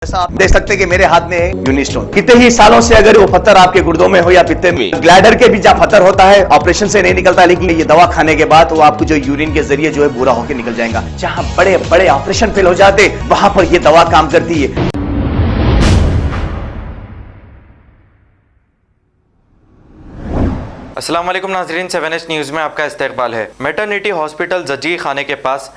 जैसा आप देख सकते हैं कि मेरे हाथ में है यूनिस्टोन। कितने ही सालों से अगर वो पत्थर आपके गुर्दों में हो या पित्ते में, ग्लैडर के भी जहाँ पत्थर होता है ऑपरेशन से नहीं निकलता, लेकिन ये दवा खाने के बाद वो आपको जो यूरिन के जरिए जो है पूरा होकर निकल जाएगा। जहाँ बड़े बड़े ऑपरेशन फेल हो जाते वहां पर ये दवा काम करती है। अस्सलाम वालेकुम नाज़रीन, 7H न्यूज़ में आपका इस्तकबाल है। मैटरनिटी हॉस्पिटल जजी खाने के पास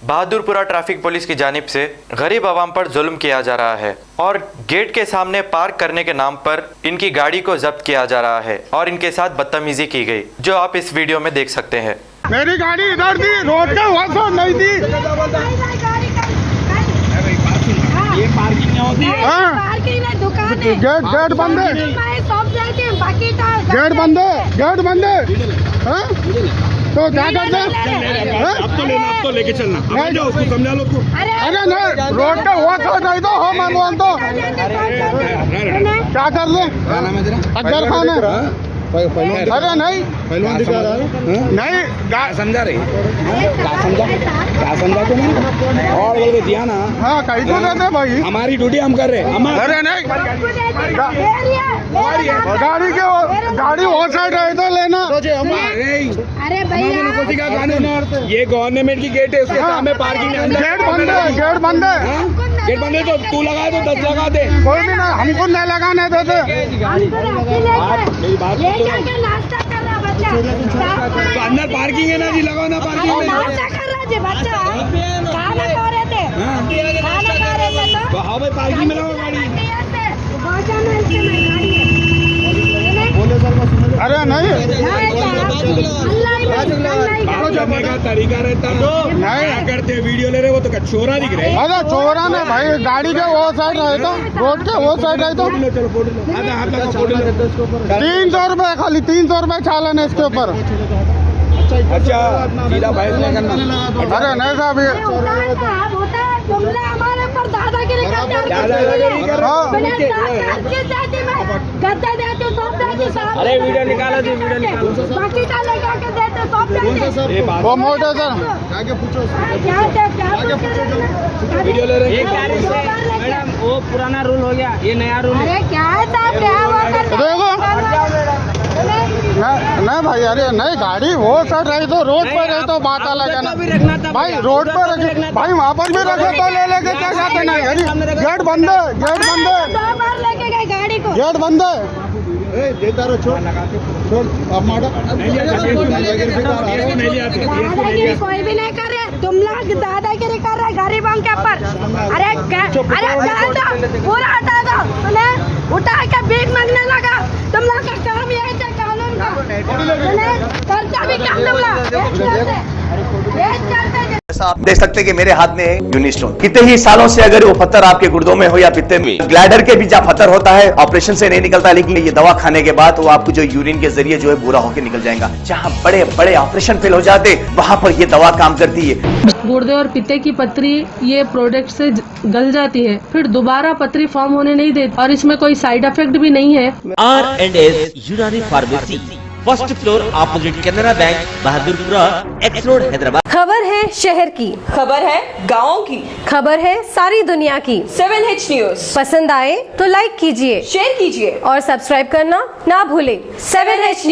बहादुरपुरा ट्रैफिक पुलिस की जानिब से गरीब आवाम पर जुल्म किया जा रहा है और गेट के सामने पार्क करने के नाम पर इनकी गाड़ी को जब्त किया जा रहा है और इनके साथ बदतमीजी की गई, जो आप इस वीडियो में देख सकते हैं। मेरी गाड़ी इधर थी, रोड के वहाँ नहीं थी। ये पार्किंग नहीं होती है। पार्किंग है, दुकान है। गेट बंद है। गेट बंद है। हाँ? तो क्या करते हैं? अब तो लेके चलना। अब जाओ, उसको समझा लो। अरे नहीं, रोड का हुआ था नहीं तो हो मनवान तो क्या कर ले? अगर खान है। अरे नहीं नहीं समझा रही क्या समझा तुम्हें और बोल के दिया ना। हाँ कहीं तो देते भाई, हमारी ड्यूटी हम कर रहे हैं। अरे नहीं, गाड़ी वो साइड रहे तो लेना। अरे भैया कानून, ये गवर्नमेंट की गेट है, उसके सामने पार्किंग है। गेट बंद है, गेट बंद है। गेट बंद है तो तू लगा दे, 10 लगा दे। कोई भी ना, हमको नहीं लगाने देते। मेरी बात नाश्ता कर रहा बच्चा, तो अंदर पार्किंग है ना जी, लगाओ ना पार्किंग में। नाश्ता कर रहा जी बच्चा, खाना खा रहे थे, खाना खा रहे थे तो हाँ भाई पार्किंग में लगाओ गाड़ी। अरे नहीं बात करने का तरीका रहता है। नहीं करते वीडियो ले रहे वो तो चोरा दिख रहे। अरे चोरा ने भाई, गाड़ी के वो साइड रहे तो, रोड के वो साइड रहे तो 300 रुपए, खाली 300 रुपए चालन है इसके ऊपर। अच्छा सीधा बहस नहीं करना। अरे नहीं साहब, हमारे पर दादागिरी करते अरे वीडियो निकालो जी, वीडियो निकालो। वो मोटे सर वीडियो ले रहे मैडम, वो पुराना रूल हो गया, ये नया रूल है। अरे क्या है साहब, क्या देखो नहीं भाई, अरे नहीं, गाड़ी वो साइड रही तो रोड पर रही तो बात अलग है ना भाई। रोड पर रखे भाई, वहाँ पर भी रखे तो ले लेके क्या जाते नहीं। अरे गेट बंद है, गेट बंद है, 2 बार लेके गए गाड़ी को। गेट बंद है। देता रहो, छोड़ अब दादागिरी कोई भी नहीं कर रहे, तुम लोग दादागिरी कर रहे गरीबों के ऊपर। अरे पूरा हटा दो, उठा के भीख मांगने लगा। तुम लोग का काम ये है कानून का, खर्चा भी कम तुम लोग जैसा आप देख सकते हैं कि मेरे हाथ में है यूनिस्टोन। कितने ही सालों से अगर वो पत्थर आपके गुर्दों में हो या पित्ते में, ग्लैडर के भी जहाँ पत्थर होता है ऑपरेशन से नहीं निकलता, लेकिन ये दवा खाने के बाद वो आपको जो यूरिन के जरिए जो है पूरा होकर निकल जाएगा। जहाँ बड़े बड़े ऑपरेशन फेल हो जाते वहां पर ये दवा काम करती है। गुर्दे और पित्ते की पथरी ये प्रोडक्ट से गल जाती है, फिर दोबारा पथरी फॉर्म होने नहीं देती और इसमें कोई साइड इफेक्ट भी नहीं है। R&S यूनानी pharmacy, first floor opposite Canara bank, Bahadurpura x road, Hyderabad. खबर है शहर की, खबर है गाँव की, खबर है सारी दुनिया की। 7H न्यूज़ पसंद आए तो लाइक कीजिए, शेयर कीजिए और सब्सक्राइब करना ना भूले। 7H news.